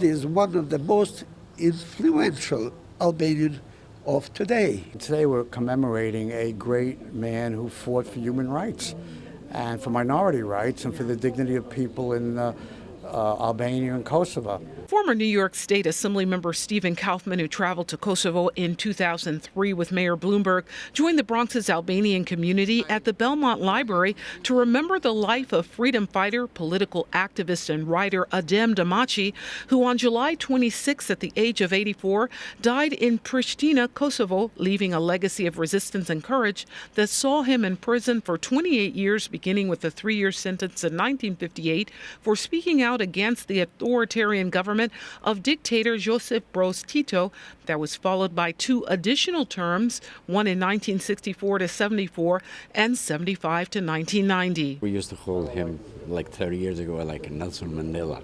He is one of the most influential Albanian of today. Today we're commemorating a great man who fought for human rights and for minority rights and for the dignity of people in Albania and Kosovo. Former New York State Assemblymember Stephen Kaufman, who traveled to Kosovo in 2003 with Mayor Bloomberg, joined the Bronx's Albanian community at the Belmont Library to remember the life of freedom fighter, political activist, and writer Adem Demaci, who on July 26 at the age of 84 died in Pristina, Kosovo, leaving a legacy of resistance and courage that saw him in prison for 28 years, beginning with a 3-year sentence in 1958 for speaking out against the authoritarian government of dictator Josip Broz Tito. That was followed by 2 additional terms, one in 1964 to 74 and 75 to 1990. We used to call him like 30 years ago like Nelson Mandela.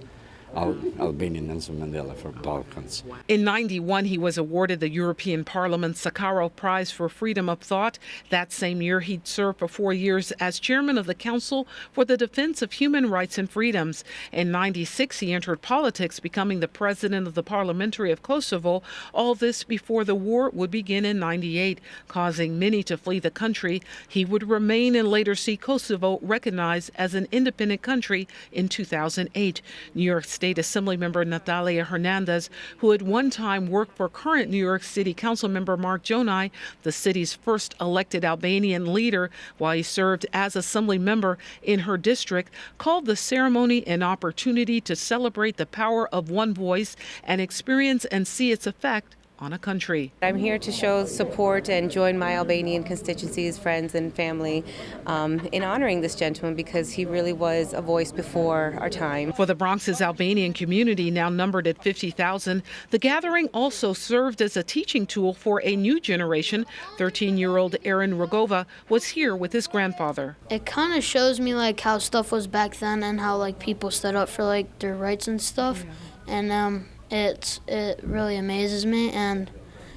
Albanian Nelson Mandela for Balkans. In 91, he was awarded the European Parliament's Sakharov Prize for Freedom of Thought. That same year, he'd served for 4 years as chairman of the Council for the Defense of Human Rights and Freedoms. In 96, he entered politics, becoming the president of the Parliamentary of Kosovo. All this before the war would begin in 98, causing many to flee the country. He would remain and later see Kosovo recognized as an independent country in 2008. New York State Assemblymember Natalia Hernandez, who at one time worked for current New York City Council member Mark Jonai, the city's first elected Albanian leader, while he served as Assembly member in her district, called the ceremony an opportunity to celebrate the power of one voice and experience and see its effect on a country. I'm here to show support and join my Albanian constituencies, friends, and family in honoring this gentleman because he really was a voice before our time. For the Bronx's Albanian community, now numbered at 50,000, the gathering also served as a teaching tool for a new generation. 13-year-old Aaron Rogova was here with his grandfather. It kind of shows me like how stuff was back then and how like people stood up for like their rights and stuff. And it really amazes me, and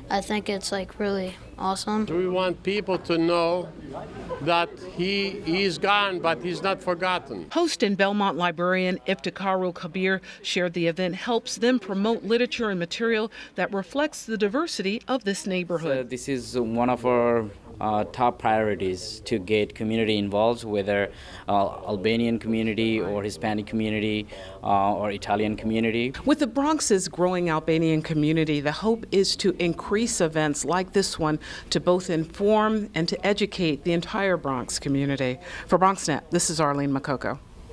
I think it's like really awesome. We want people to know that he is gone, but he's not forgotten. Host and Belmont librarian Iftikharul Kabir shared the event helps them promote literature and material that reflects the diversity of this neighborhood. This is one of our top priorities to get community involved, whether Albanian community or Hispanic community or Italian community. With the Bronx's growing Albanian community, the hope is to increase events like this one to both inform and to educate the entire Bronx community. For BronxNet, this is Arlene Makoko.